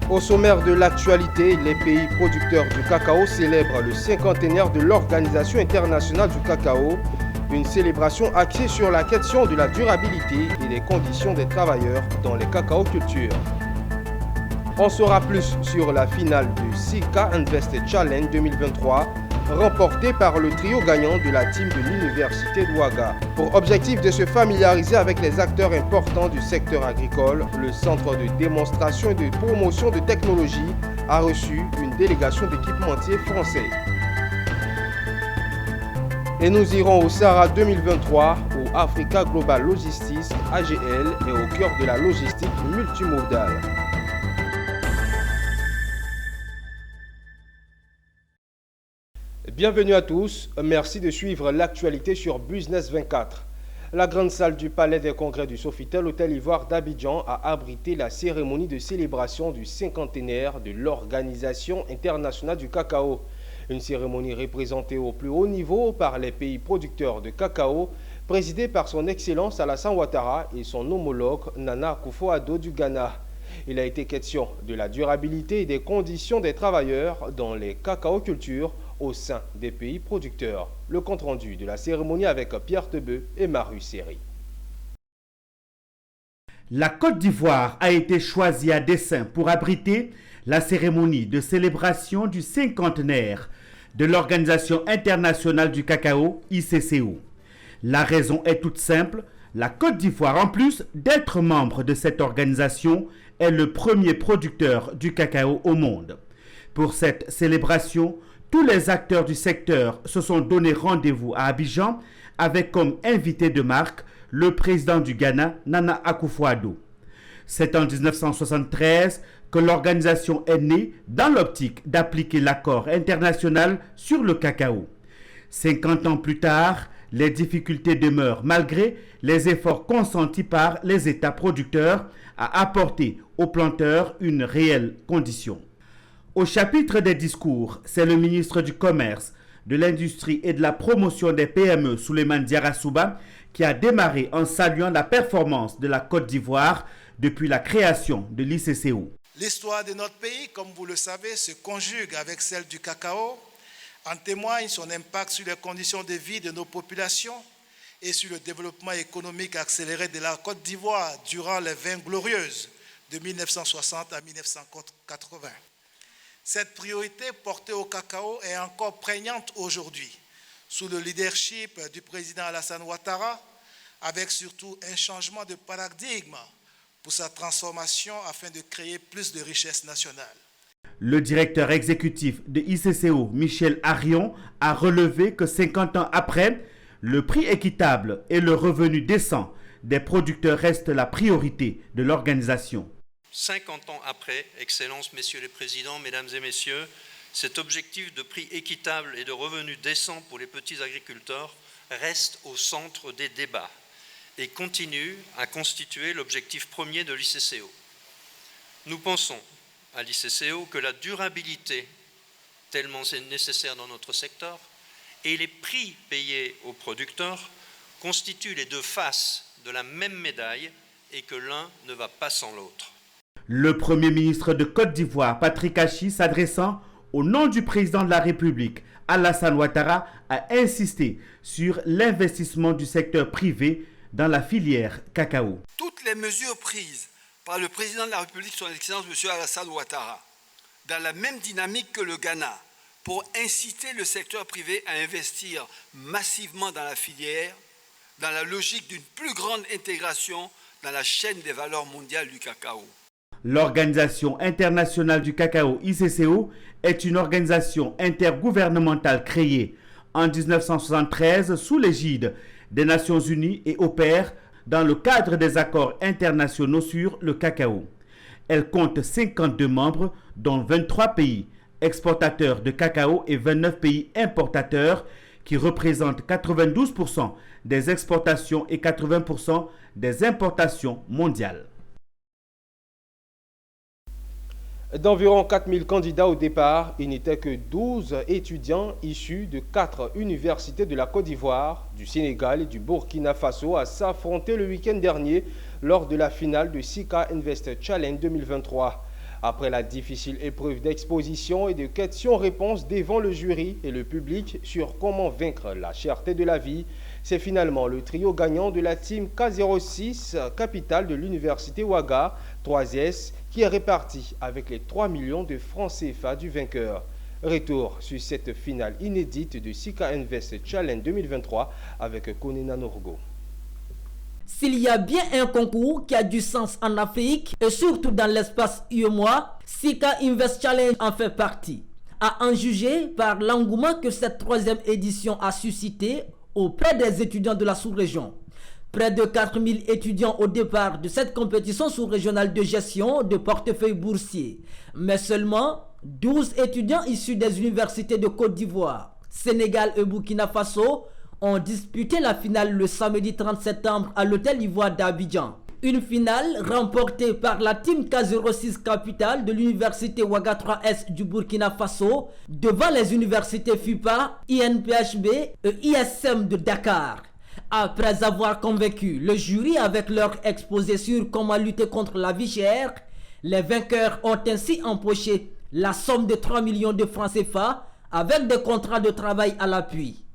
Au sommaire de l'actualité, les pays producteurs du cacao célèbrent le cinquantenaire de l'Organisation internationale du cacao, une célébration axée sur la question de la durabilité et des conditions des travailleurs dans les cacaocultures. On saura plus sur la finale du Sika Invest Challenge 2023, remportée par le trio gagnant de la team de l'Université d'Ouaga. Pour objectif de se familiariser avec les acteurs importants du secteur agricole, le Centre de démonstration et de promotion de technologie a reçu une délégation d'équipementiers français. Et nous irons au Sahara 2023, où Africa Global Logistics, AGL, est au cœur de la logistique multimodale. Bienvenue à tous, merci de suivre l'actualité sur Business 24. La grande salle du Palais des Congrès du Sofitel Hôtel Ivoire d'Abidjan a abrité la cérémonie de célébration du cinquantenaire de l'Organisation internationale du cacao. Une cérémonie représentée au plus haut niveau par les pays producteurs de cacao, présidée par son Excellence Alassane Ouattara et son homologue Nana Akufo-Addo du Ghana. Il a été question de la durabilité et des conditions des travailleurs dans les cacaocultures au sein des pays producteurs. Le compte-rendu de la cérémonie avec Pierre Tebeu et Marius Seri. La Côte d'Ivoire a été choisie à dessein pour abriter la cérémonie de célébration du cinquantenaire de l'Organisation internationale du cacao, ICCO. La raison est toute simple, la Côte d'Ivoire, en plus d'être membre de cette organisation, est le premier producteur du cacao au monde. Pour cette célébration, tous les acteurs du secteur se sont donné rendez-vous à Abidjan avec comme invité de marque le président du Ghana, Nana Akufo-Addo. C'est en 1973 que l'organisation est née dans l'optique d'appliquer l'accord international sur le cacao. 50 ans plus tard, les difficultés demeurent malgré les efforts consentis par les États producteurs à apporter aux planteurs une réelle condition. Au chapitre des discours, c'est le ministre du Commerce, de l'Industrie et de la Promotion des PME, Souleymane Diarra Souba, qui a démarré en saluant la performance de la Côte d'Ivoire depuis la création de l'ICCO. L'histoire de notre pays, comme vous le savez, se conjugue avec celle du cacao. En témoigne son impact sur les conditions de vie de nos populations et sur le développement économique accéléré de la Côte d'Ivoire durant les 20 glorieuses de 1960 à 1980. Cette priorité portée au cacao est encore prégnante aujourd'hui, sous le leadership du président Alassane Ouattara, avec surtout un changement de paradigme pour sa transformation afin de créer plus de richesses nationales. Le directeur exécutif de ICCO, Michel Arion, a relevé que 50 ans après, le prix équitable et le revenu décent des producteurs restent la priorité de l'organisation. 50 ans après, Excellences, Messieurs les Présidents, Mesdames et Messieurs, cet objectif de prix équitable et de revenus décents pour les petits agriculteurs reste au centre des débats et continue à constituer l'objectif premier de l'ICCO. Nous pensons à l'ICCO que la durabilité, tellement c'est nécessaire dans notre secteur, et les prix payés aux producteurs constituent les deux faces de la même médaille et que l'un ne va pas sans l'autre. Le Premier ministre de Côte d'Ivoire, Patrick Achi, s'adressant au nom du président de la République, Alassane Ouattara, a insisté sur l'investissement du secteur privé dans la filière cacao. Toutes les mesures prises par le président de la République, son Excellence M. Alassane Ouattara, dans la même dynamique que le Ghana, pour inciter le secteur privé à investir massivement dans la filière, dans la logique d'une plus grande intégration dans la chaîne des valeurs mondiales du cacao. L'Organisation internationale du cacao, ICCO, est une organisation intergouvernementale créée en 1973 sous l'égide des Nations Unies et opère dans le cadre des accords internationaux sur le cacao. Elle compte 52 membres, dont 23 pays exportateurs de cacao et 29 pays importateurs qui représentent 92% des exportations et 80% des importations mondiales. D'environ 4000 candidats au départ, il n'était que 12 étudiants issus de 4 universités de la Côte d'Ivoire, du Sénégal et du Burkina Faso à s'affronter le week-end dernier lors de la finale du Sika Invest Challenge 2023. Après la difficile épreuve d'exposition et de questions-réponses devant le jury et le public sur comment vaincre la cherté de la vie, c'est finalement le trio gagnant de la team K06, capitale de l'université Ouaga, 3S, qui est réparti avec les 3 millions de francs CFA du vainqueur. Retour sur cette finale inédite du Sika Invest Challenge 2023 avec Konina Norgo. S'il y a bien un concours qui a du sens en Afrique et surtout dans l'espace UEMOA, Sika Invest Challenge en fait partie. À en juger par l'engouement que cette 3e édition a suscité auprès des étudiants de la sous-région. Près de 4000 étudiants au départ de cette compétition sous-régionale de gestion de portefeuille boursier, mais seulement 12 étudiants issus des universités de Côte d'Ivoire, Sénégal et Burkina Faso ont disputé la finale le samedi 30 septembre à l'hôtel Ivoire d'Abidjan. Une finale remportée par la team K06 capitale de l'université Ouaga 3S du Burkina Faso devant les universités FUPA, INPHB et ISM de Dakar. Après avoir convaincu le jury avec leur exposé sur comment lutter contre la vie chère, les vainqueurs ont ainsi empoché la somme de 3 millions de francs CFA avec des contrats de travail à l'appui.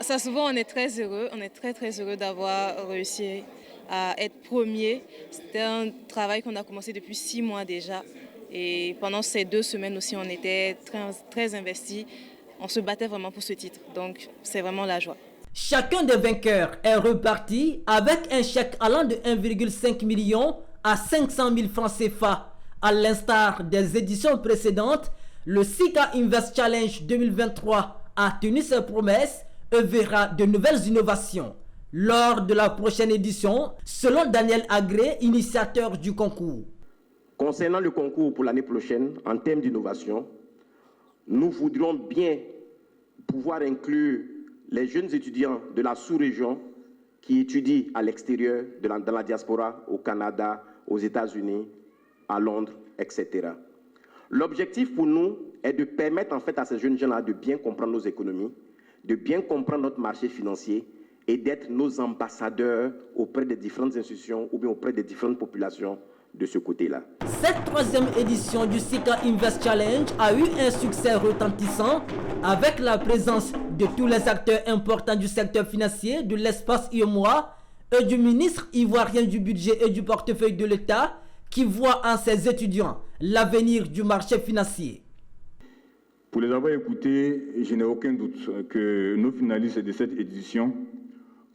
Ça, souvent, on est très heureux, on est très heureux d'avoir réussi à être premier. C'était un travail qu'on a commencé depuis 6 mois déjà. Et pendant ces 2 semaines aussi, on était très investis. On se battait vraiment pour ce titre. Donc, c'est vraiment la joie. Chacun des vainqueurs est reparti avec un chèque allant de 1,5 million à 500 000 francs CFA. À l'instar des éditions précédentes, le Sika Invest Challenge 2023 a tenu ses promesses et verra de nouvelles innovations lors de la prochaine édition, selon Daniel Agré, initiateur du concours. Concernant le concours pour l'année prochaine, en termes d'innovation, nous voudrions bien pouvoir inclure les jeunes étudiants de la sous-région qui étudient à l'extérieur, dans la diaspora, au Canada, aux États-Unis, à Londres, etc. L'objectif pour nous est de permettre en fait à ces jeunes gens-là de bien comprendre nos économies, de bien comprendre notre marché financier et d'être nos ambassadeurs auprès des différentes institutions ou bien auprès des différentes populations de ce côté-là. Cette 3e édition du Sika Invest Challenge a eu un succès retentissant avec la présence de tous les acteurs importants du secteur financier, de l'espace UEMOA et du ministre ivoirien du budget et du portefeuille de l'État qui voit en ses étudiants l'avenir du marché financier. Pour les avoir écoutés, je n'ai aucun doute que nos finalistes de cette édition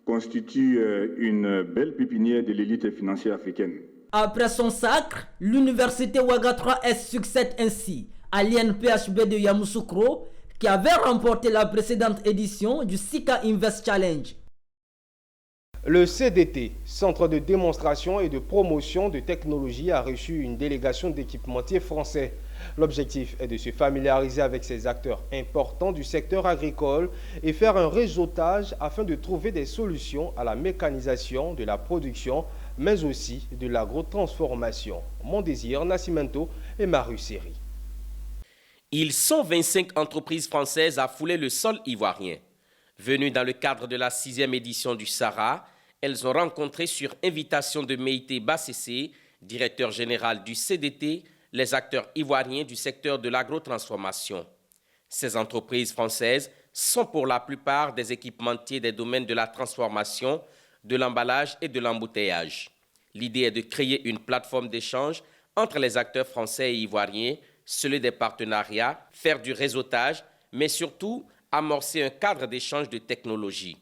constituent une belle pépinière de l'élite financière africaine. Après son sacre, l'université Ouaga 3S succède ainsi à l'INPHB de Yamoussoukro qui avait remporté la précédente édition du Sika Invest Challenge. Le CDT, Centre de démonstration et de promotion de technologie, a reçu une délégation d'équipementiers français. L'objectif est de se familiariser avec ces acteurs importants du secteur agricole et faire un réseautage afin de trouver des solutions à la mécanisation de la production, mais aussi de l'agrotransformation. Mondésir, Nascimento et Marusséry. Ils sont 25 entreprises françaises à fouler le sol ivoirien. Venues dans le cadre de la 6e édition du SARA, elles ont rencontré sur invitation de Meïté Bassessé, directeur général du CDT, les acteurs ivoiriens du secteur de l'agrotransformation. Ces entreprises françaises sont pour la plupart des équipementiers des domaines de la transformation, de l'emballage et de l'embouteillage. L'idée est de créer une plateforme d'échange entre les acteurs français et ivoiriens, sceller des partenariats, faire du réseautage, mais surtout amorcer un cadre d'échange de technologies.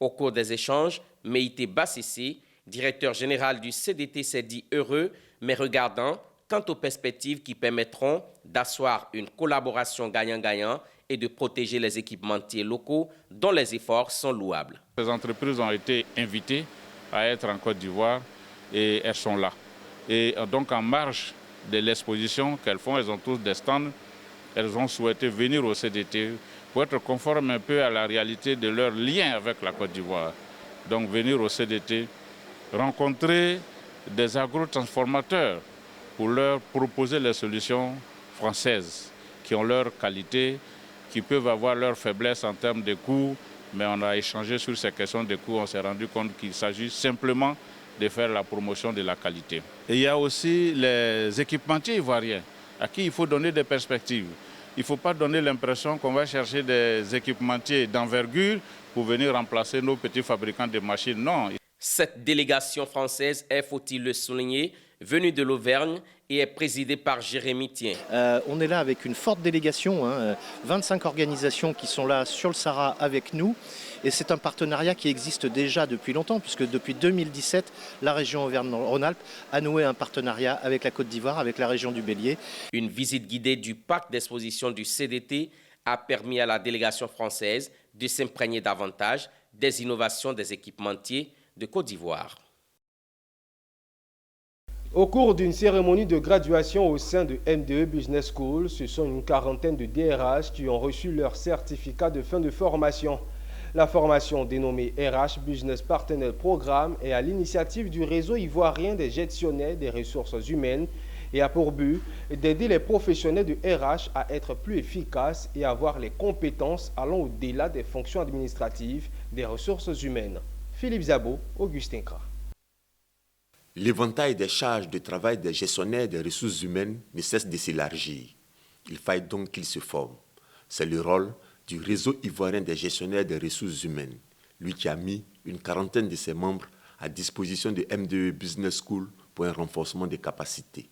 Au cours des échanges, Meïté Bassessé, directeur général du CDT, s'est dit heureux, mais regardant quant aux perspectives qui permettront d'asseoir une collaboration gagnant-gagnant et de protéger les équipementiers locaux dont les efforts sont louables. Ces entreprises ont été invitées à être en Côte d'Ivoire et elles sont là. Et donc en marge de l'exposition qu'elles font, elles ont tous des stands, elles ont souhaité venir au CDT pour être conformes un peu à la réalité de leur lien avec la Côte d'Ivoire. Donc venir au CDT, rencontrer des agrotransformateurs pour leur proposer les solutions françaises qui ont leur qualité, qui peuvent avoir leur faiblesse en termes de coûts, mais on a échangé sur ces questions de coûts, on s'est rendu compte qu'il s'agit simplement de faire la promotion de la qualité. Et il y a aussi les équipementiers ivoiriens à qui il faut donner des perspectives. Il ne faut pas donner l'impression qu'on va chercher des équipementiers d'envergure pour venir remplacer nos petits fabricants de machines. Non. Cette délégation française est, faut-il le souligner, venue de l'Auvergne et est présidée par Jérémy Tien. On est là avec une forte délégation, 25 organisations qui sont là sur le Sahara avec nous. Et c'est un partenariat qui existe déjà depuis longtemps, puisque depuis 2017, la région Auvergne-Rhône-Alpes a noué un partenariat avec la Côte d'Ivoire, avec la région du Bélier. Une visite guidée du parc d'exposition du CDT a permis à la délégation française de s'imprégner davantage des innovations des équipementiers de Côte d'Ivoire. Au cours d'une cérémonie de graduation au sein de MDE Business School, ce sont une quarantaine de DRH qui ont reçu leur certificat de fin de formation. La formation dénommée RH Business Partner Programme est à l'initiative du réseau ivoirien des gestionnaires des ressources humaines et a pour but d'aider les professionnels de RH à être plus efficaces et avoir les compétences allant au-delà des fonctions administratives des ressources humaines. Philippe Zabo, Augustin Kra. L'éventail des charges de travail des gestionnaires des ressources humaines ne cesse de s'élargir. Il faille donc qu'ils se forment. C'est le rôle du réseau ivoirien des gestionnaires des ressources humaines, lui qui a mis une quarantaine de ses membres à disposition de MDE Business School pour un renforcement des capacités.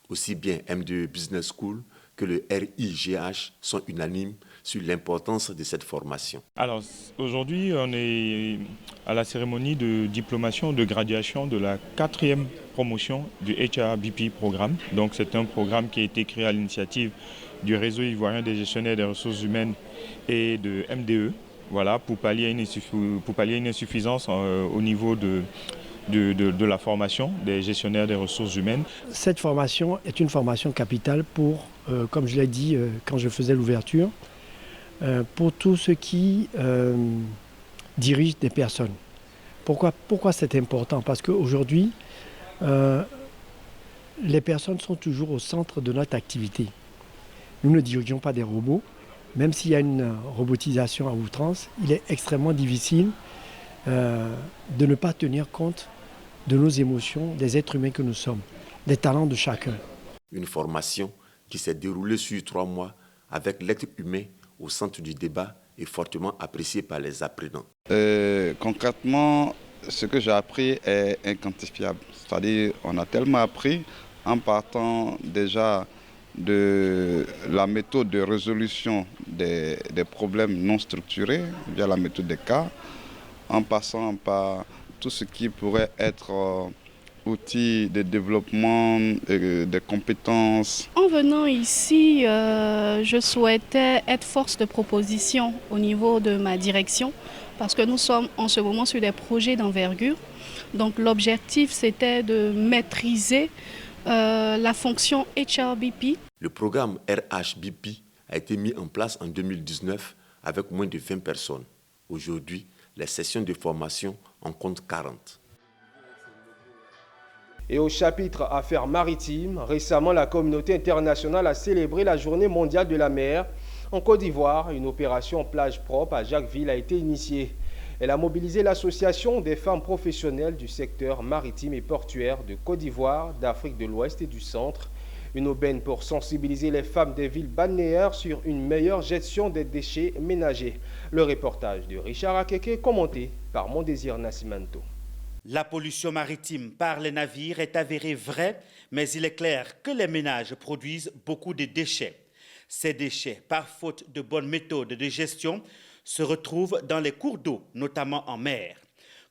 Aussi bien MDE Business School que le RIGH sont unanimes sur l'importance de cette formation. Alors aujourd'hui, on est à la cérémonie de diplomation, de graduation de la 4e promotion du HRBP programme. Donc c'est un programme qui a été créé à l'initiative du réseau ivoirien des gestionnaires des ressources humaines et de MDE, voilà, pour pallier une insuffisance au niveau de la formation des gestionnaires des ressources humaines. Cette formation est une formation capitale pour, comme je l'ai dit quand je faisais l'ouverture, pour tous ceux qui dirigent des personnes. Pourquoi c'est important? Parce qu'aujourd'hui, les personnes sont toujours au centre de notre activité. Nous ne dirigeons pas des robots. Même s'il y a une robotisation à outrance, il est extrêmement difficile de ne pas tenir compte de nos émotions, des êtres humains que nous sommes, des talents de chacun. Une formation qui s'est déroulée sur 3 mois avec l'être humain au centre du débat est fortement appréciée par les apprenants. Concrètement, ce que j'ai appris est inquantifiable. C'est-à-dire on a tellement appris en partant déjà de la méthode de résolution des problèmes non structurés via la méthode des cas, en passant par tout ce qui pourrait être outils de développement des compétences. En venant ici, je souhaitais être force de proposition au niveau de ma direction parce que nous sommes en ce moment sur des projets d'envergure. Donc l'objectif c'était de maîtriser la fonction HRBP. Le programme RHBP a été mis en place en 2019 avec moins de 20 personnes. Aujourd'hui, les sessions de formation en comptent 40. Et au chapitre Affaires maritimes, récemment la communauté internationale a célébré la Journée mondiale de la mer. En Côte d'Ivoire, une opération plage propre à Jacquesville a été initiée. Elle a mobilisé l'association des femmes professionnelles du secteur maritime et portuaire de Côte d'Ivoire, d'Afrique de l'Ouest et du Centre. Une aubaine pour sensibiliser les femmes des villes balnéaires sur une meilleure gestion des déchets ménagers. Le reportage de Richard Akeke, commenté par Mondésir Nascimento. La pollution maritime par les navires est avérée vraie, mais il est clair que les ménages produisent beaucoup de déchets. Ces déchets, par faute de bonnes méthodes de gestion, se retrouvent dans les cours d'eau, notamment en mer.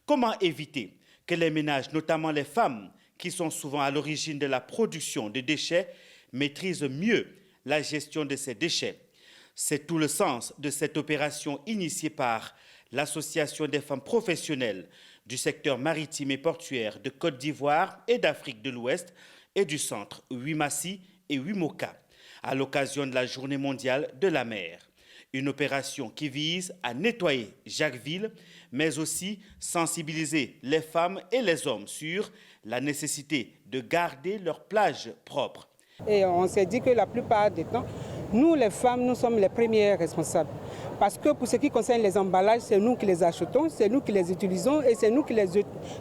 Comment éviter que les ménages, notamment les femmes, qui sont souvent à l'origine de la production de déchets, maîtrisent mieux la gestion de ces déchets? C'est tout le sens de cette opération initiée par l'Association des femmes professionnelles du secteur maritime et portuaire de Côte d'Ivoire et d'Afrique de l'Ouest et du Centre Wimassi et Wimoka, à l'occasion de la Journée mondiale de la mer. Une opération qui vise à nettoyer Jacquesville, mais aussi sensibiliser les femmes et les hommes sur la nécessité de garder leurs plages propres. Et on s'est dit que la plupart du temps, nous les femmes, nous sommes les premières responsables. Parce que pour ce qui concerne les emballages, c'est nous qui les achetons, c'est nous qui les utilisons et c'est nous qui les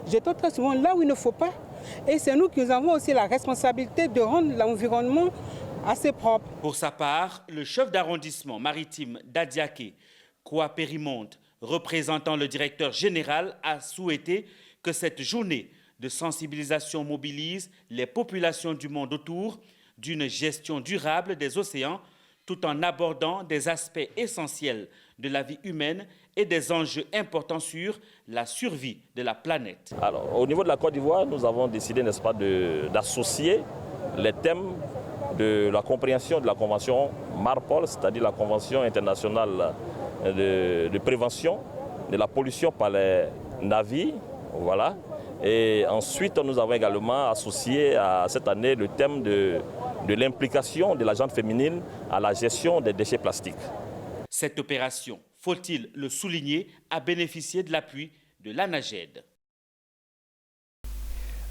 jetons très souvent là où il ne faut pas. Et c'est nous qui avons aussi la responsabilité de rendre l'environnement assez propre. Pour sa part, le chef d'arrondissement maritime d'Adiaké, Kwa Périmonte, représentant le directeur général, a souhaité que cette journée de sensibilisation mobilise les populations du monde autour d'une gestion durable des océans, tout en abordant des aspects essentiels de la vie humaine et des enjeux importants sur la survie de la planète. Alors, au niveau de la Côte d'Ivoire, nous avons décidé, n'est-ce pas, d'associer les thèmes de la compréhension de la convention MARPOL, c'est-à-dire la convention internationale de prévention de la pollution par les navires. Voilà. Et ensuite, nous avons également associé à cette année le thème de l'implication de la gente féminine à la gestion des déchets plastiques. Cette opération, faut-il le souligner, a bénéficié de l'appui de l'ANAGED.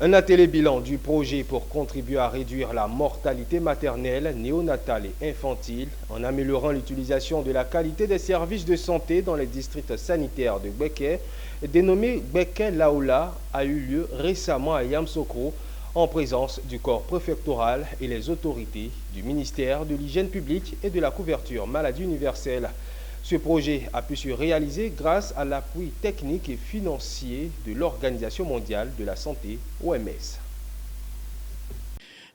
Un atelier bilan du projet pour contribuer à réduire la mortalité maternelle, néonatale et infantile en améliorant l'utilisation de la qualité des services de santé dans les districts sanitaires de Gbeke, dénommé Gbeke Laola, a eu lieu récemment à Yamsokro en présence du corps préfectoral et les autorités du ministère de l'Hygiène publique et de la couverture maladie universelle. Ce projet a pu se réaliser grâce à l'appui technique et financier de l'Organisation mondiale de la santé, OMS.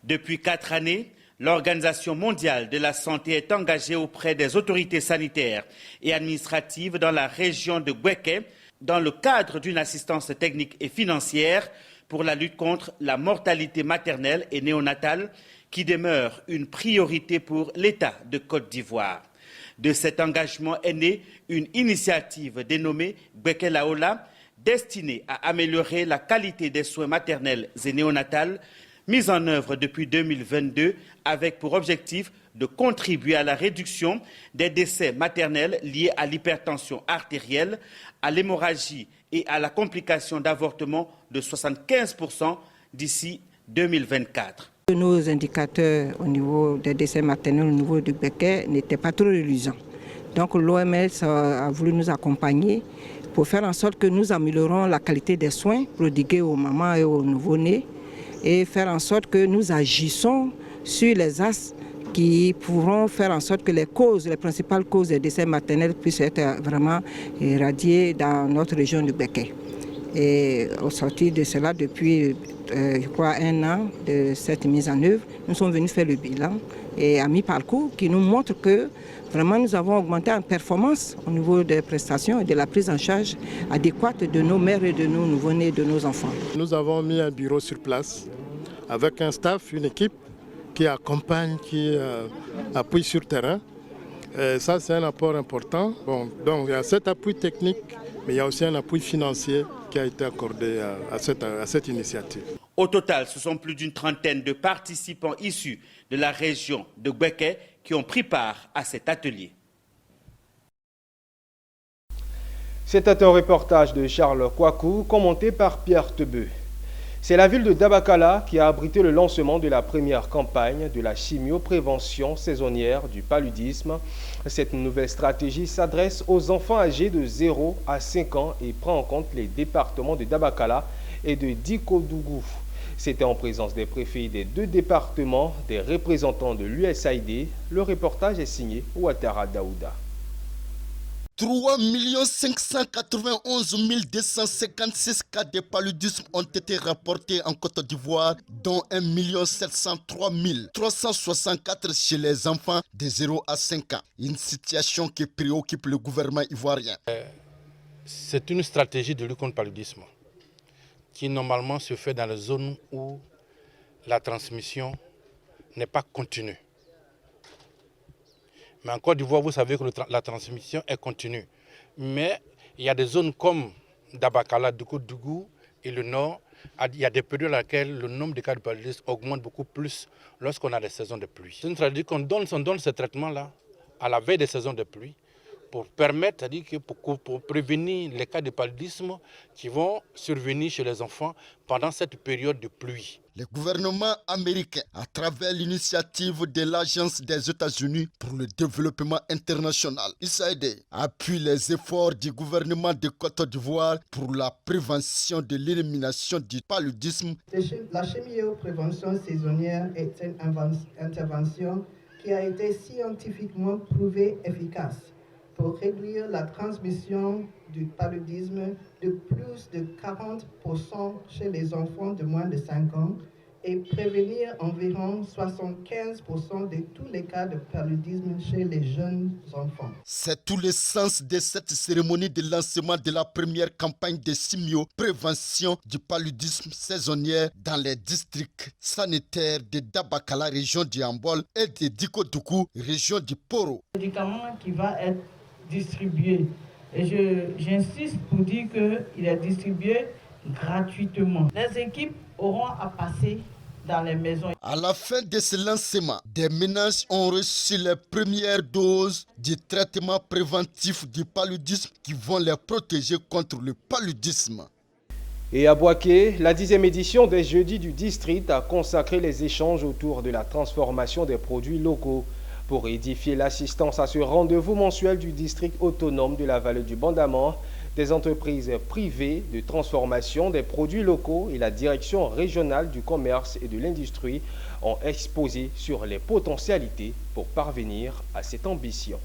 Depuis 4 années, l'Organisation mondiale de la santé est engagée auprès des autorités sanitaires et administratives dans la région de Gbeke dans le cadre d'une assistance technique et financière pour la lutte contre la mortalité maternelle et néonatale qui demeure une priorité pour l'État de Côte d'Ivoire. De cet engagement est née une initiative dénommée Gbeke Laola, destinée à améliorer la qualité des soins maternels et néonatales, mise en œuvre depuis 2022 avec pour objectif de contribuer à la réduction des décès maternels liés à l'hypertension artérielle, à l'hémorragie et à la complication d'avortement de 75% d'ici 2024. Nos indicateurs au niveau des décès maternels au niveau du Gbeke n'étaient pas trop reluisants. Donc l'OMS a voulu nous accompagner pour faire en sorte que nous améliorons la qualité des soins prodigués aux mamans et aux nouveau-nés et faire en sorte que nous agissons sur les axes qui pourront faire en sorte que les principales causes des décès maternels puissent être vraiment éradiées dans notre région du Gbeke. Et au sortir de cela, depuis je crois 1 an de cette mise en œuvre, nous sommes venus faire le bilan et à mi-parcours qui nous montre que vraiment nous avons augmenté en performance au niveau des prestations et de la prise en charge adéquate de nos mères et de nos nouveau-nés et de nos enfants. Nous avons mis un bureau sur place avec un staff, une équipe qui accompagne, qui appuie sur terrain. Et ça, c'est un apport important. Bon, donc il y a cet appui technique, mais il y a aussi un appui financier qui a été accordé à cette initiative. Au total, ce sont plus d'une trentaine de participants issus de la région de Gbeke qui ont pris part à cet atelier. C'était un reportage de Charles Kouakou, commenté par Pierre Tebeu. C'est la ville de Dabakala qui a abrité le lancement de la première campagne de la chimioprévention saisonnière du paludisme. Cette nouvelle stratégie s'adresse aux enfants âgés de 0 à 5 ans et prend en compte les départements de Dabakala et de Dikodougou. C'était en présence des préfets des 2 départements, des représentants de l'USAID. Le reportage est signé Ouattara Daouda. 3 591 256 cas de paludisme ont été rapportés en Côte d'Ivoire, dont 1 703 364 chez les enfants de 0 à 5 ans. Une situation qui préoccupe le gouvernement ivoirien. C'est une stratégie de lutte contre le paludisme qui normalement se fait dans les zones où la transmission n'est pas continue. Mais en Côte d'Ivoire, vous savez que la transmission est continue. Mais il y a des zones comme Dabakala, Dikodougou et le Nord, il y a des périodes dans lesquelles le nombre de cas de paludisme augmente beaucoup plus lorsqu'on a des saisons de pluie. C'est une stratégie qu'on donne ces traitements-là à la veille des saisons de pluie pour permettre, c'est-à-dire que pour prévenir les cas de paludisme qui vont survenir chez les enfants pendant cette période de pluie. Le gouvernement américain, à travers l'initiative de l'Agence des États-Unis pour le développement international, USAID, appuie les efforts du gouvernement de Côte d'Ivoire pour la prévention de l'élimination du paludisme. La chimioprévention saisonnière est une intervention qui a été scientifiquement prouvée efficace pour réduire la transmission du paludisme de plus de 40% chez les enfants de moins de 5 ans et prévenir environ 75% de tous les cas de paludisme chez les jeunes enfants. C'est tout le sens de cette cérémonie de lancement de la première campagne de chimio-prévention du paludisme saisonnier dans les districts sanitaires de Dabakala, région du Ambol, et de Dikodougou, région du Poro. Le médicament qui va être distribué, et j'insiste pour dire qu'il est distribué gratuitement. Les équipes auront à passer dans les maisons. À la fin de ce lancement, des ménages ont reçu les premières doses du traitement préventif du paludisme qui vont les protéger contre le paludisme. Et à Boaké, la 10e édition des Jeudis du District a consacré les échanges autour de la transformation des produits locaux. Pour édifier l'assistance à ce rendez-vous mensuel du district autonome de la vallée du Bandama, des entreprises privées de transformation des produits locaux et la direction régionale du commerce et de l'industrie ont exposé sur les potentialités pour parvenir à cette ambition.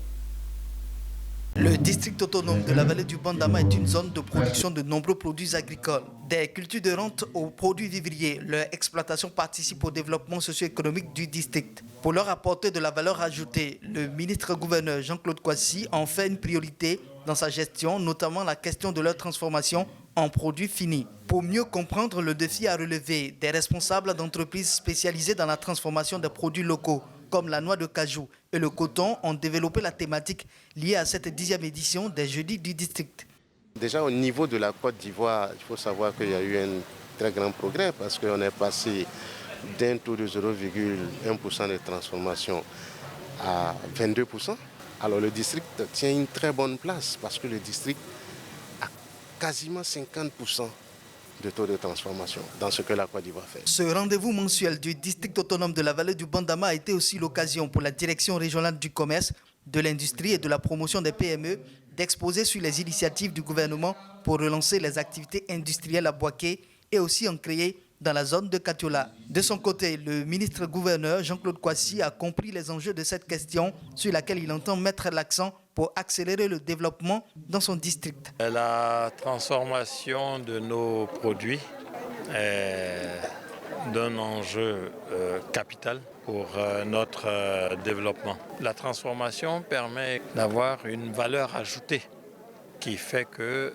Le district autonome de la vallée du Bandama est une zone de production de nombreux produits agricoles. Des cultures de rente aux produits vivriers, leur exploitation participe au développement socio-économique du district. Pour leur apporter de la valeur ajoutée, le ministre-gouverneur Jean-Claude Kouassi en fait une priorité dans sa gestion, notamment la question de leur transformation en produits finis. Pour mieux comprendre le défi à relever, des responsables d'entreprises spécialisées dans la transformation des produits locaux, comme la noix de cajou et le coton, ont développé la thématique liée à cette 10e édition des Jeudis du District. Déjà au niveau de la Côte d'Ivoire, il faut savoir qu'il y a eu un très grand progrès parce qu'on est passé d'un taux de 0,1% de transformation à 22%. Alors le district tient une très bonne place parce que le district a quasiment 50% de taux de transformation dans ce que la Côte d'Ivoire fait. Ce rendez-vous mensuel du district autonome de la vallée du Bandama a été aussi l'occasion pour la direction régionale du commerce, de l'industrie et de la promotion des PME d'exposer sur les initiatives du gouvernement pour relancer les activités industrielles à Boaké et aussi en créer dans la zone de Katiola. De son côté, le ministre-gouverneur Jean-Claude Kouassi a compris les enjeux de cette question sur laquelle il entend mettre l'accent pour accélérer le développement dans son district. La transformation de nos produits est d'un enjeu capital pour notre développement. La transformation permet d'avoir une valeur ajoutée qui fait que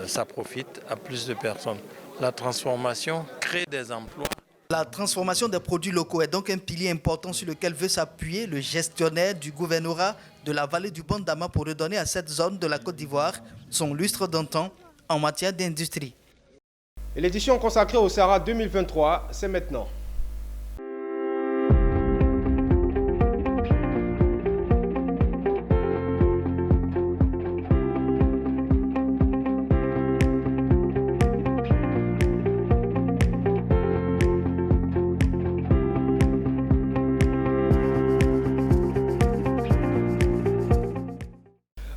ça profite à plus de personnes. La transformation crée des emplois. La transformation des produits locaux est donc un pilier important sur lequel veut s'appuyer le gestionnaire du gouvernorat de la vallée du Bandama pour redonner à cette zone de la Côte d'Ivoire son lustre d'antan en matière d'industrie. Et l'édition consacrée au Sahara 2023, c'est maintenant.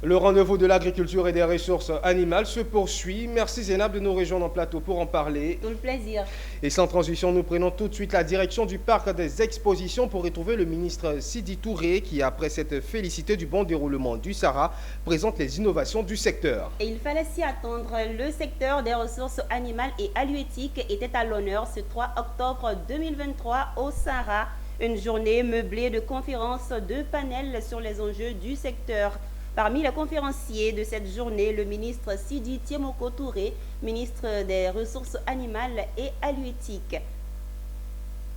Le rendez-vous de l'agriculture et des ressources animales se poursuit. Merci Zénab de nous rejoindre en plateau pour en parler. Tout le plaisir. Et sans transition, nous prenons tout de suite la direction du parc des expositions pour retrouver le ministre Sidi Touré qui, après s'être félicité du bon déroulement du Sahara, présente les innovations du secteur. Et il fallait s'y attendre. Le secteur des ressources animales et halieutiques était à l'honneur ce 3 octobre 2023 au Sahara. Une journée meublée de conférences, de panels sur les enjeux du secteur. Parmi les conférenciers de cette journée, le ministre Sidi Tiemoko Touré, ministre des Ressources animales et halieutiques.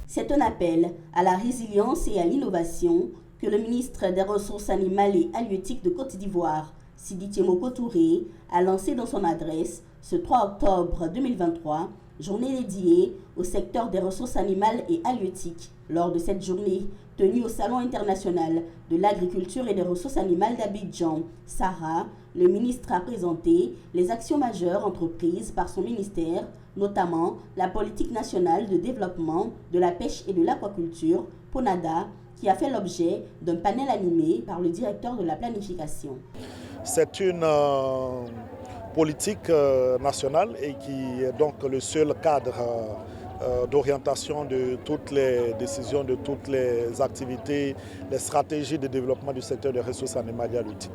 C'est un appel à la résilience et à l'innovation que le ministre des Ressources animales et halieutiques de Côte d'Ivoire, Sidi Tiemoko Touré, a lancé dans son adresse ce 3 octobre 2023, journée dédiée au secteur des ressources animales et halieutiques. Lors de cette journée, Tenue au Salon international de l'agriculture et des ressources animales d'Abidjan, Sarah, le ministre a présenté les actions majeures entreprises par son ministère, notamment la politique nationale de développement de la pêche et de l'aquaculture, PONADA, qui a fait l'objet d'un panel animé par le directeur de la planification. C'est une politique nationale et qui est donc le seul cadre d'orientation de toutes les décisions, de toutes les activités, les stratégies de développement du secteur des ressources animales et halieutiques.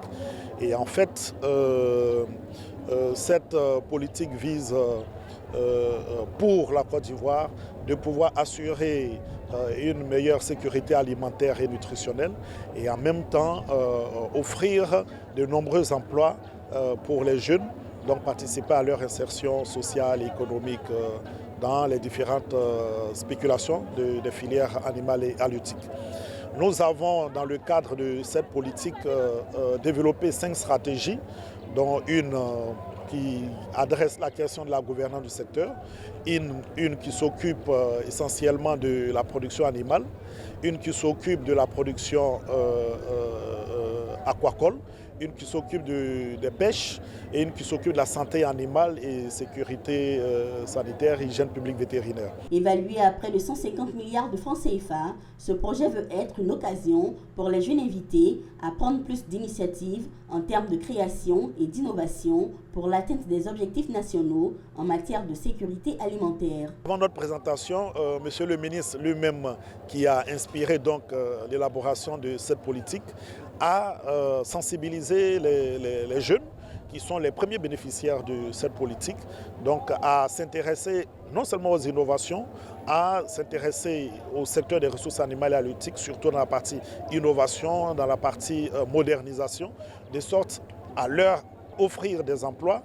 Et en fait, cette politique vise pour la Côte d'Ivoire de pouvoir assurer une meilleure sécurité alimentaire et nutritionnelle et en même temps offrir de nombreux emplois pour les jeunes, donc participer à leur insertion sociale et économique dans les différentes spéculations des filières animales et halieutiques. Nous avons, dans le cadre de cette politique, développé 5 stratégies, dont une qui adresse la question de la gouvernance du secteur, une qui s'occupe essentiellement de la production animale, une qui s'occupe de la production aquacole, une qui s'occupe des pêches et une qui s'occupe de la santé animale et sécurité sanitaire, hygiène publique vétérinaire. Évalué à près de 150 milliards de francs CFA, ce projet veut être une occasion pour les jeunes invités à prendre plus d'initiatives en termes de création et d'innovation pour l'atteinte des objectifs nationaux en matière de sécurité alimentaire. Avant notre présentation, Monsieur le ministre lui-même, qui a inspiré donc l'élaboration de cette politique, a sensibilisé les jeunes qui sont les premiers bénéficiaires de cette politique, donc à s'intéresser non seulement aux innovations, à s'intéresser au secteur des ressources animales et halieutiques, surtout dans la partie innovation, dans la partie modernisation, de sorte à leur offrir des emplois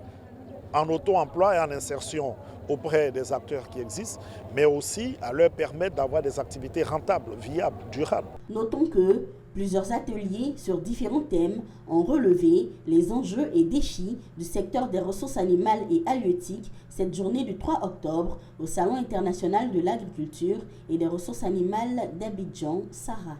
en auto-emploi et en insertion auprès des acteurs qui existent, mais aussi à leur permettre d'avoir des activités rentables, viables, durables. Notons que plusieurs ateliers sur différents thèmes ont relevé les enjeux et défis du secteur des ressources animales et halieutiques cette journée du 3 octobre au Salon international de l'agriculture et des ressources animales d'Abidjan, Sarah.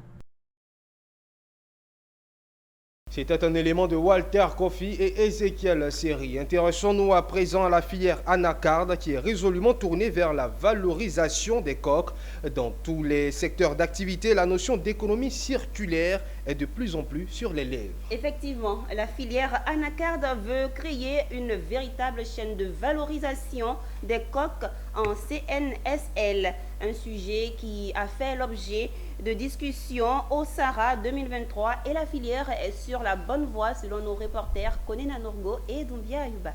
C'était un élément de Walter Kofi et Ezekiel Seri. Intéressons-nous à présent à la filière anacarde qui est résolument tournée vers la valorisation des coques. Dans tous les secteurs d'activité, la notion d'économie circulaire est de plus en plus sur les lèvres. Effectivement, la filière anacarde veut créer une véritable chaîne de valorisation des coques en CNSL, un sujet qui a fait l'objet de discussions au Sahara 2023 et la filière est sur la bonne voie selon nos reporters Konena Norgo et Doumbia Ayuba.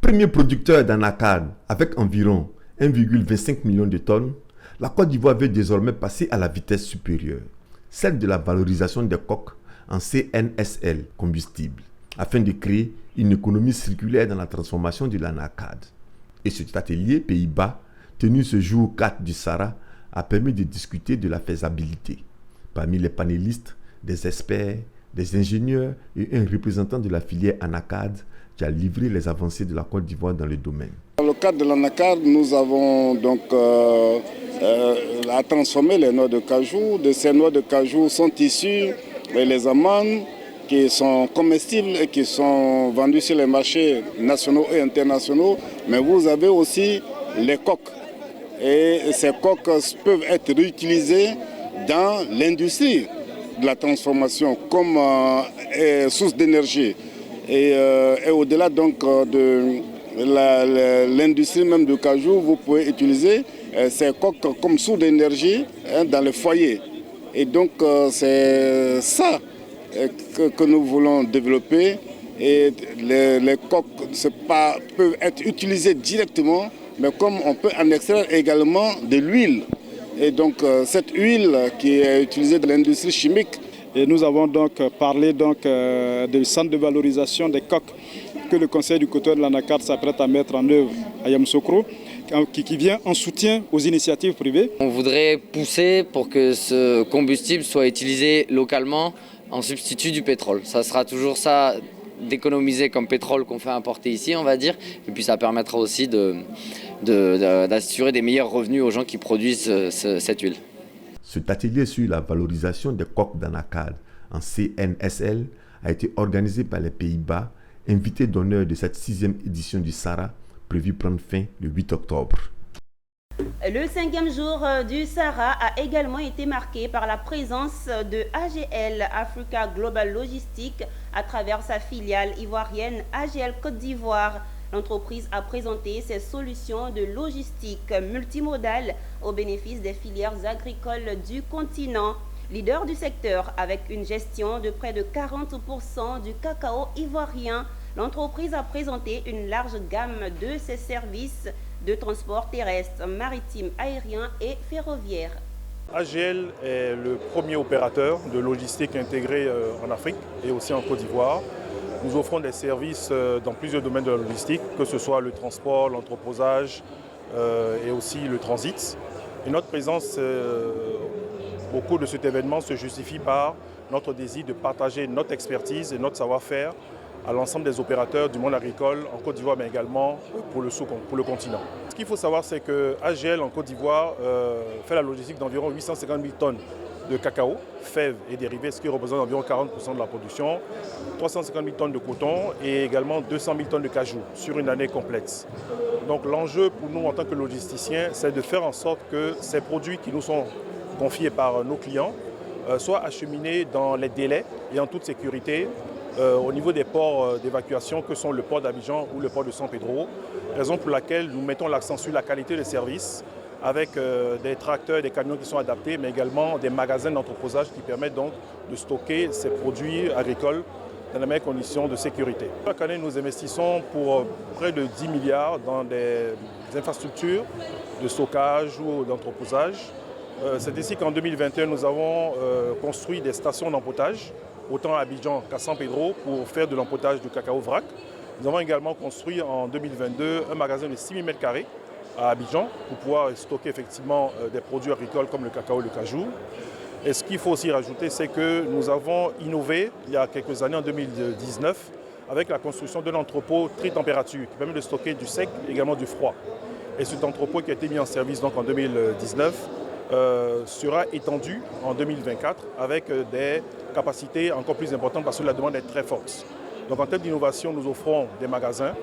Premier producteur d'anacarde avec environ 1,25 million de tonnes, la Côte d'Ivoire veut désormais passer à la vitesse supérieure, celle de la valorisation des coques en CNSL combustible, afin de créer une économie circulaire dans la transformation de l'anacarde. Et cet atelier Pays-Bas, tenu ce jour 4 du Sahara, a permis de discuter de la faisabilité. Parmi les panélistes, des experts, des ingénieurs et un représentant de la filière anacarde qui a livré les avancées de la Côte d'Ivoire dans le domaine. Dans le cadre de l'anacarde, nous avons donc à transformer les noix de cajou. De ces noix de cajou sont issues les amandes qui sont comestibles et qui sont vendues sur les marchés nationaux et internationaux. Mais vous avez aussi les coques. Et ces coques peuvent être réutilisées dans l'industrie de la transformation comme source d'énergie. Et au-delà donc de l'industrie même du cajou, vous pouvez utiliser ces coques comme source d'énergie dans les foyers. Et donc c'est ça que nous voulons développer. Et les coques peuvent être utilisées directement, mais comme on peut en extraire également de l'huile. Et donc cette huile qui est utilisée dans l'industrie chimique. Et nous avons donc parlé du centre de valorisation des coques que le Conseil du coton de l'anacarde s'apprête à mettre en œuvre à Yamoussoukro, qui vient en soutien aux initiatives privées. On voudrait pousser pour que ce combustible soit utilisé localement en substitut du pétrole. Ça sera toujours ça, d'économiser comme pétrole qu'on fait importer ici, on va dire. Et puis ça permettra aussi d'assurer des meilleurs revenus aux gens qui produisent cette huile. Cet atelier sur la valorisation des coques d'anacarde en CNSL a été organisé par les Pays-Bas, invités d'honneur de cette 6e édition du Sahara, prévue prendre fin le 8 octobre. Le 5e jour du Sahara a également été marqué par la présence de AGL Africa Global Logistics à travers sa filiale ivoirienne AGL Côte d'Ivoire. L'entreprise a présenté ses solutions de logistique multimodale au bénéfice des filières agricoles du continent. Leader du secteur avec une gestion de près de 40% du cacao ivoirien, l'entreprise a présenté une large gamme de ses services de transport terrestre, maritime, aérien et ferroviaire. AGL est le premier opérateur de logistique intégré en Afrique et aussi en Côte d'Ivoire. Nous offrons des services dans plusieurs domaines de la logistique, que ce soit le transport, l'entreposage et aussi le transit. Et notre présence au cours de cet événement se justifie par notre désir de partager notre expertise et notre savoir-faire à l'ensemble des opérateurs du monde agricole en Côte d'Ivoire, mais également pour le continent. Ce qu'il faut savoir, c'est que AGL en Côte d'Ivoire fait la logistique d'environ 850 000 tonnes de cacao, fèves et dérivés, ce qui représente environ 40% de la production, 350 000 tonnes de coton et également 200 000 tonnes de cajou sur une année complète. Donc l'enjeu pour nous en tant que logisticiens, c'est de faire en sorte que ces produits qui nous sont confiés par nos clients soient acheminés dans les délais et en toute sécurité au niveau des ports d'évacuation que sont le port d'Abidjan ou le port de San Pedro, raison pour laquelle nous mettons l'accent sur la qualité de service avec des tracteurs et des camions qui sont adaptés, mais également des magasins d'entreposage qui permettent donc de stocker ces produits agricoles dans les meilleures conditions de sécurité. Chaque année, nous investissons pour près de 10 milliards dans des infrastructures de stockage ou d'entreposage. C'est ici qu'en 2021, nous avons construit des stations d'empotage, autant à Abidjan qu'à San Pedro, pour faire de l'empotage du cacao vrac. Nous avons également construit en 2022 un magasin de 6 000 m² à Abidjan pour pouvoir stocker effectivement des produits agricoles comme le cacao et le cajou. Et ce qu'il faut aussi rajouter, c'est que nous avons innové il y a quelques années, en 2019, avec la construction d'un entrepôt tri-température qui permet de stocker du sec et également du froid. Et cet entrepôt qui a été mis en service donc en 2019 sera étendu en 2024 avec des capacités encore plus importantes parce que la demande est très forte. Donc en termes d'innovation, nous offrons des magasins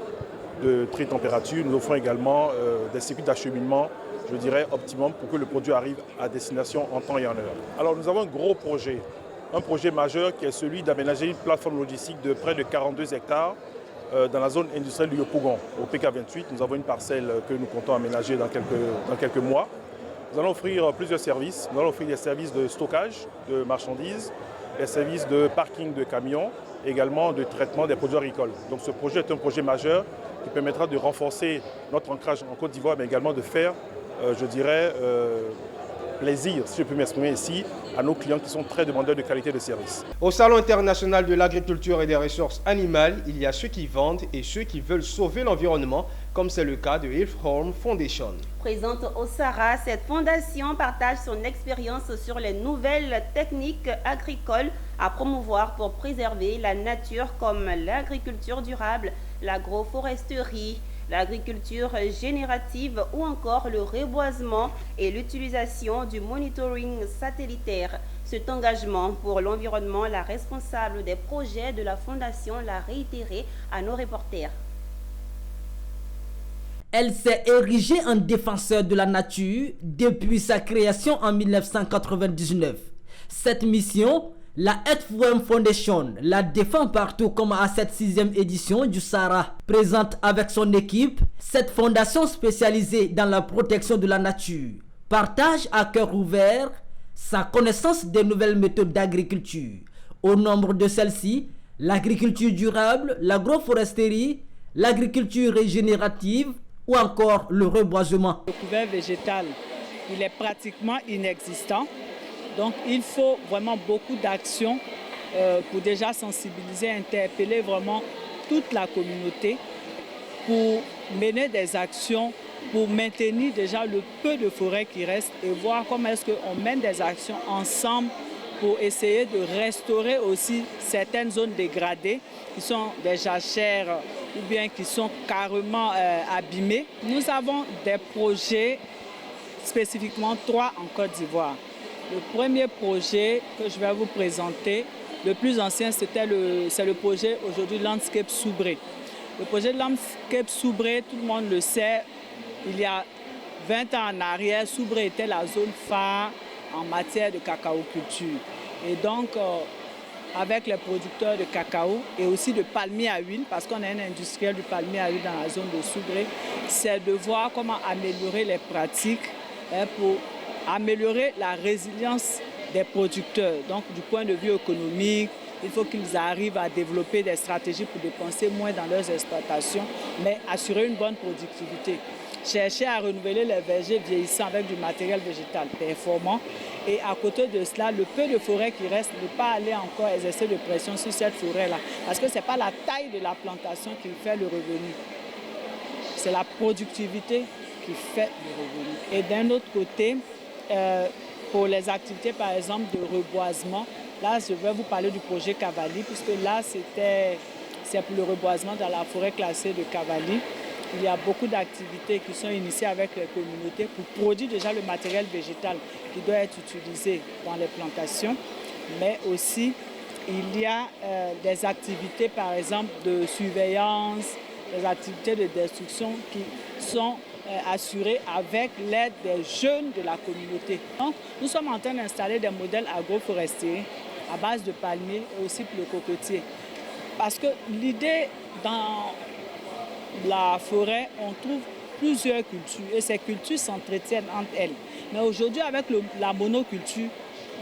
de tri-température, nous offrons également des circuits d'acheminement, je dirais, optimum pour que le produit arrive à destination en temps et en heure. Alors nous avons un projet majeur qui est celui d'aménager une plateforme logistique de près de 42 hectares dans la zone industrielle du Yopougon. Au PK28, nous avons une parcelle que nous comptons aménager dans quelques mois. Nous allons offrir plusieurs services. Nous allons offrir des services de stockage de marchandises, des services de parking de camions, également de traitement des produits agricoles. Donc ce projet est un projet majeur qui permettra de renforcer notre ancrage en Côte d'Ivoire, mais également de faire, je dirais, plaisir, si je peux m'exprimer ici, à nos clients qui sont très demandeurs de qualité de service. Au Salon international de l'agriculture et des ressources animales, il y a ceux qui vendent et ceux qui veulent sauver l'environnement, comme c'est le cas de Hillholm Foundation. Présente au Sahara, cette fondation partage son expérience sur les nouvelles techniques agricoles à promouvoir pour préserver la nature comme l'agriculture durable, l'agroforesterie, l'agriculture générative ou encore le reboisement et l'utilisation du monitoring satellitaire. Cet engagement pour l'environnement, la responsable des projets de la Fondation l'a réitéré à nos reporters. Elle s'est érigée en défenseur de la nature depuis sa création en 1999. Cette mission, la Hillholm Foundation la défend partout comme à cette 6e édition du Sahara. Présente avec son équipe, cette fondation spécialisée dans la protection de la nature partage à cœur ouvert sa connaissance des nouvelles méthodes d'agriculture. Au nombre de celles-ci, l'agriculture durable, l'agroforesterie, l'agriculture régénérative ou encore le reboisement. Le couvert végétal, il est pratiquement inexistant. Donc il faut vraiment beaucoup d'actions pour déjà sensibiliser, interpeller vraiment toute la communauté pour mener des actions, pour maintenir déjà le peu de forêt qui reste et voir comment est-ce qu'on mène des actions ensemble pour essayer de restaurer aussi certaines zones dégradées qui sont des jachères ou bien qui sont carrément abîmées. Nous avons des projets, spécifiquement 3 en Côte d'Ivoire. Le premier projet que je vais vous présenter, le plus ancien, c'est le projet aujourd'hui Landscape Soubré. Le projet de Landscape Soubré, tout le monde le sait, il y a 20 ans en arrière, Soubré était la zone phare en matière de cacao culture. Et donc, avec les producteurs de cacao et aussi de palmier à huile, parce qu'on a un industriel du palmier à huile dans la zone de Soubré, c'est de voir comment améliorer les pratiques pour améliorer la résilience des producteurs. Donc, du point de vue économique, il faut qu'ils arrivent à développer des stratégies pour dépenser moins dans leurs exploitations, mais assurer une bonne productivité. Chercher à renouveler les vergers vieillissants avec du matériel végétal performant. Et à côté de cela, le peu de forêt qui reste, ne pas aller encore exercer de pression sur cette forêt-là. Parce que ce n'est pas la taille de la plantation qui fait le revenu. C'est la productivité qui fait le revenu. Et d'un autre côté, pour les activités, par exemple, de reboisement, là, je vais vous parler du projet Cavalli, puisque là, c'est pour le reboisement dans la forêt classée de Cavalli. Il y a beaucoup d'activités qui sont initiées avec les communautés pour produire déjà le matériel végétal qui doit être utilisé dans les plantations. Mais aussi, il y a des activités, par exemple, de surveillance, des activités de destruction qui sont assurées avec l'aide des jeunes de la communauté. Donc, nous sommes en train d'installer des modèles agroforestiers à base de palmiers et aussi pour le cocotier. Parce que l'idée dans la forêt, on trouve plusieurs cultures et ces cultures s'entretiennent entre elles. Mais aujourd'hui, avec la monoculture,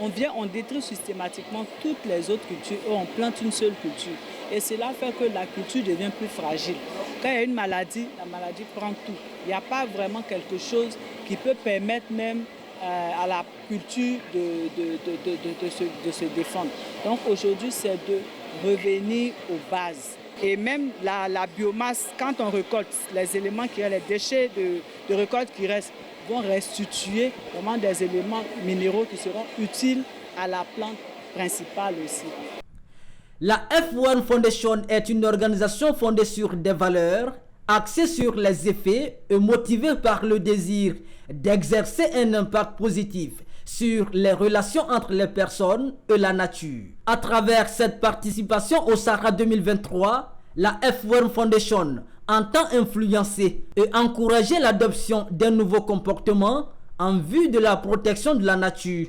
on détruit systématiquement toutes les autres cultures et on plante une seule culture. Et cela fait que la culture devient plus fragile. Quand il y a une maladie, la maladie prend tout. Il n'y a pas vraiment quelque chose qui peut permettre même à la culture de se défendre. Donc aujourd'hui, c'est de revenir aux bases. Et même la biomasse, quand on récolte les éléments qui restent, les déchets de récolte qui restent, vont restituer vraiment des éléments minéraux qui seront utiles à la plante principale aussi. La F1 Foundation est une organisation fondée sur des valeurs, axée sur les effets et motivée par le désir d'exercer un impact positif sur les relations entre les personnes et la nature. À travers cette participation au Sahara 2023, la F1 Foundation entend influencer et encourager l'adoption d'un nouveau comportement en vue de la protection de la nature.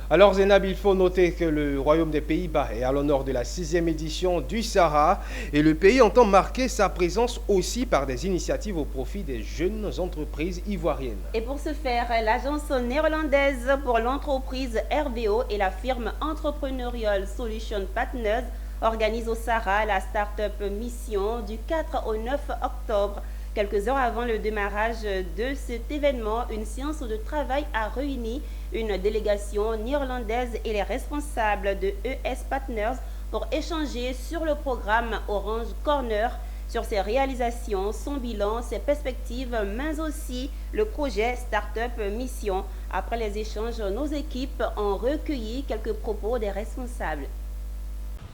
Alors Zénab, il faut noter que le Royaume des Pays-Bas est à l'honneur de la 6e édition du Sahara et le pays entend marquer sa présence aussi par des initiatives au profit des jeunes entreprises ivoiriennes. Et pour ce faire, l'agence néerlandaise pour l'entreprise RVO et la firme Entrepreneurial Solution Partners organisent au Sahara la Startup Mission du 4 au 9 octobre. Quelques heures avant le démarrage de cet événement, une séance de travail a réuni une délégation néerlandaise et les responsables de ES Partners pour échanger sur le programme Orange Corner, sur ses réalisations, son bilan, ses perspectives, mais aussi le projet Startup Mission. Après les échanges, nos équipes ont recueilli quelques propos des responsables.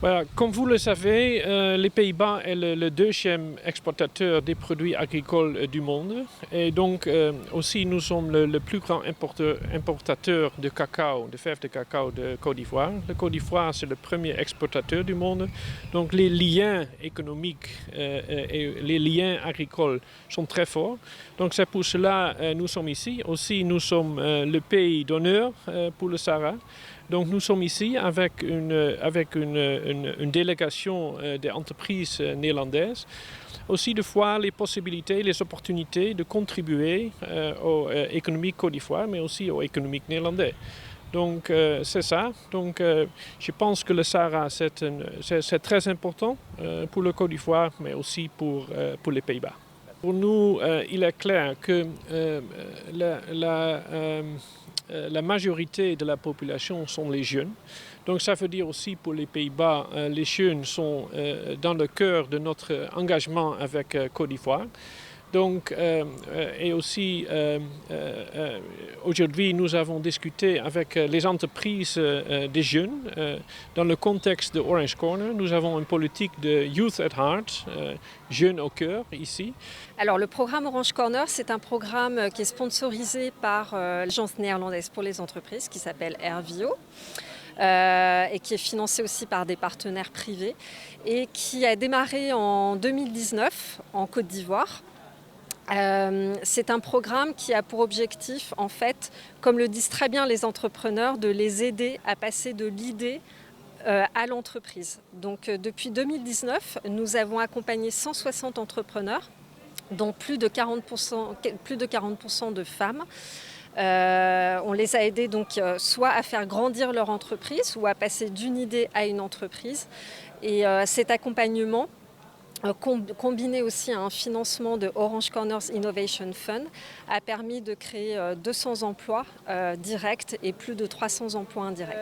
Voilà, comme vous le savez, les Pays-Bas est le deuxième exportateur des produits agricoles du monde. Et donc aussi nous sommes le plus grand importateur de cacao, de fèves de cacao de Côte d'Ivoire. La Côte d'Ivoire, c'est le premier exportateur du monde. Donc les liens économiques et les liens agricoles sont très forts. Donc c'est pour cela que nous sommes ici. Aussi nous sommes le pays d'honneur pour le Sahara. Donc nous sommes ici avec une délégation des entreprises néerlandaises, aussi de voir les possibilités, les opportunités de contribuer aux économiques Côte d'Ivoire, mais aussi aux économiques néerlandaises. Donc c'est ça. Donc je pense que le Sahara c'est très important pour le Côte d'Ivoire, mais aussi pour les Pays-Bas. Pour nous, il est clair que la majorité de la population sont les jeunes. Donc ça veut dire aussi pour les Pays-Bas, les jeunes sont dans le cœur de notre engagement avec Côte d'Ivoire. Donc, et aussi, aujourd'hui, nous avons discuté avec les entreprises des jeunes. Dans le contexte de Orange Corner, nous avons une politique de Youth at Heart, jeunes au cœur, ici. Alors, le programme Orange Corner, c'est un programme qui est sponsorisé par l'agence néerlandaise pour les entreprises qui s'appelle RVO. Et qui est financé aussi par des partenaires privés et qui a démarré en 2019 en Côte d'Ivoire. C'est un programme qui a pour objectif, en fait, comme le disent très bien les entrepreneurs, de les aider à passer de l'idée à l'entreprise. Donc depuis 2019, nous avons accompagné 160 entrepreneurs, dont plus de 40% de femmes. On les a aidés donc soit à faire grandir leur entreprise ou à passer d'une idée à une entreprise. Et cet accompagnement, combiné aussi à un financement de Orange Corners Innovation Fund, a permis de créer 200 emplois directs et plus de 300 emplois indirects.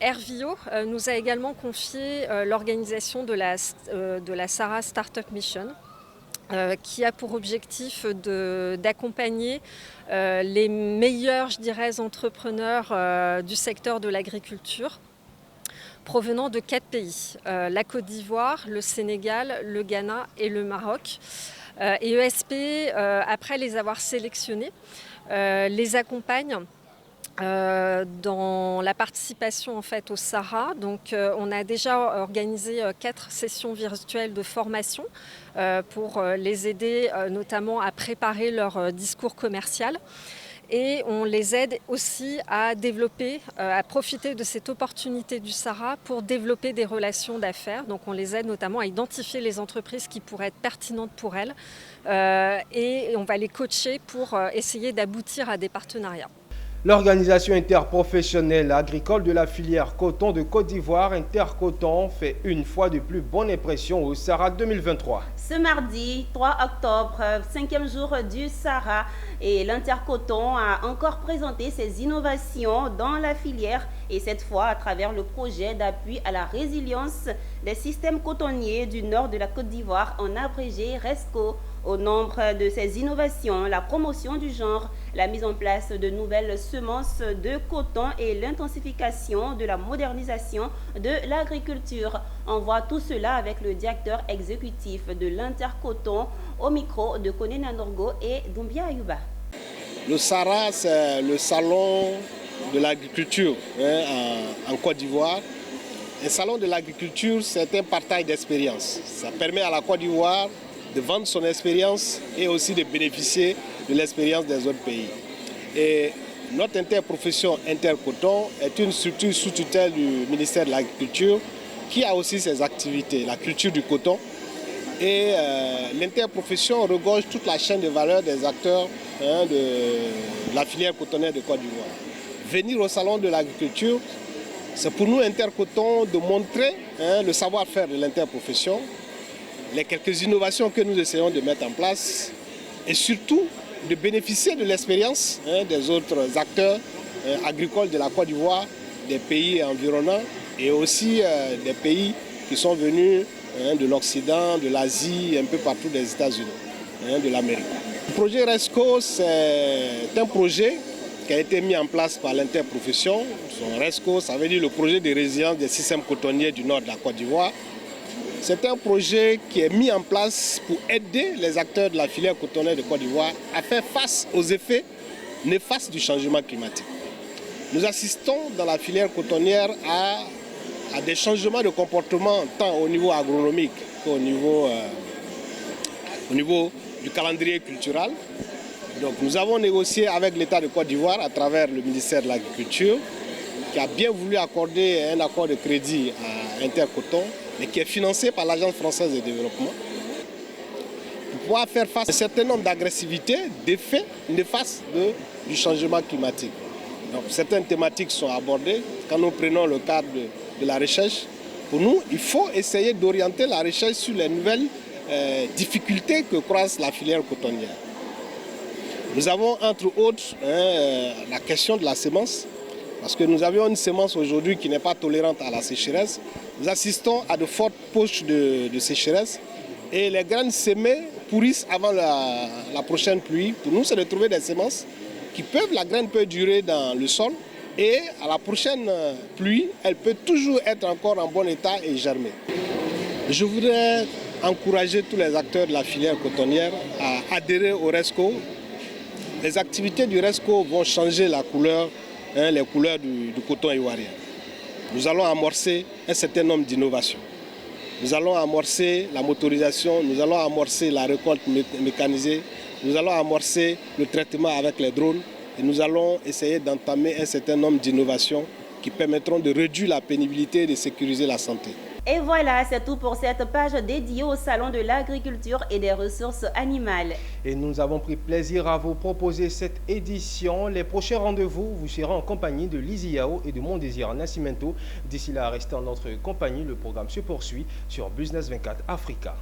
RVO nous a également confié l'organisation de la SARA Startup Mission, qui a pour objectif d'accompagner les meilleurs, je dirais, entrepreneurs du secteur de l'agriculture provenant de 4 pays, la Côte d'Ivoire, le Sénégal, le Ghana et le Maroc. Et ESP, après les avoir sélectionnés, les accompagne dans la participation en fait au SARA. Donc on a déjà organisé 4 sessions virtuelles de formation pour les aider notamment à préparer leur discours commercial. Et on les aide aussi à développer, à profiter de cette opportunité du SARA pour développer des relations d'affaires. Donc on les aide notamment à identifier les entreprises qui pourraient être pertinentes pour elles. Et on va les coacher pour essayer d'aboutir à des partenariats. L'organisation interprofessionnelle agricole de la filière coton de Côte d'Ivoire, Intercoton, fait une fois de plus bonne impression au SARA 2023. Ce mardi 3 octobre, 5e jour du SARA, et l'Intercoton a encore présenté ses innovations dans la filière et cette fois à travers le projet d'appui à la résilience des systèmes cotonniers du nord de la Côte d'Ivoire, en abrégé RESCO. Au nombre de ces innovations, la promotion du genre, la mise en place de nouvelles semences de coton et l'intensification de la modernisation de l'agriculture. On voit tout cela avec le directeur exécutif de l'Intercoton au micro de Koné Nanorgo et Doumbia Ayouba. Le SARA, c'est le salon de l'agriculture en Côte d'Ivoire. Le salon de l'agriculture, c'est un partage d'expérience. Ça permet à la Côte d'Ivoire de vendre son expérience et aussi de bénéficier de l'expérience des autres pays. Et notre interprofession Intercoton est une structure sous tutelle du ministère de l'Agriculture qui a aussi ses activités, la culture du coton. Et l'interprofession regorge toute la chaîne de valeur des acteurs de la filière cotonnière de Côte d'Ivoire. Venir au salon de l'agriculture, c'est pour nous Intercoton de montrer le savoir-faire de l'interprofession, les quelques innovations que nous essayons de mettre en place et surtout de bénéficier de l'expérience des autres acteurs agricoles de la Côte d'Ivoire, des pays environnants et aussi des pays qui sont venus de l'Occident, de l'Asie, un peu partout des États-Unis, de l'Amérique. Le projet RESCO, c'est un projet qui a été mis en place par l'interprofession. Son RESCO, ça veut dire le projet de résilience des systèmes cotonniers du nord de la Côte d'Ivoire. C'est un projet qui est mis en place pour aider les acteurs de la filière cotonnière de Côte d'Ivoire à faire face aux effets néfastes du changement climatique. Nous assistons dans la filière cotonnière à des changements de comportement tant au niveau agronomique qu'au niveau, du calendrier culturel. Donc nous avons négocié avec l'État de Côte d'Ivoire à travers le ministère de l'Agriculture qui a bien voulu accorder un accord de crédit à Intercoton, mais qui est financé par l'Agence française de développement, pour pouvoir faire face à un certain nombre d'agressivités, d'effets néfastes du changement climatique. Donc, certaines thématiques sont abordées. Quand nous prenons le cadre de la recherche, pour nous, il faut essayer d'orienter la recherche sur les nouvelles difficultés que croise la filière cotonnière. Nous avons entre autres la question de la semence, parce que nous avions une semence aujourd'hui qui n'est pas tolérante à la sécheresse. Nous assistons à de fortes poches de sécheresse et les graines semées pourrissent avant la prochaine pluie. Pour nous, c'est de trouver des semences la graine peut durer dans le sol et à la prochaine pluie, elle peut toujours être encore en bon état et germer. Je voudrais encourager tous les acteurs de la filière cotonnière à adhérer au RESCO. Les activités du RESCO vont changer la couleur, les couleurs du coton ivoirien. Nous allons amorcer un certain nombre d'innovations. Nous allons amorcer la motorisation, nous allons amorcer la récolte mécanisée, nous allons amorcer le traitement avec les drones et nous allons essayer d'entamer un certain nombre d'innovations qui permettront de réduire la pénibilité et de sécuriser la santé. Et voilà, c'est tout pour cette page dédiée au Salon de l'agriculture et des ressources animales. Et nous avons pris plaisir à vous proposer cette édition. Les prochains rendez-vous vous seront en compagnie de Lizzy Yao et de Mon Désir Nascimento. D'ici là, restez en notre compagnie. Le programme se poursuit sur Business 24 Africa.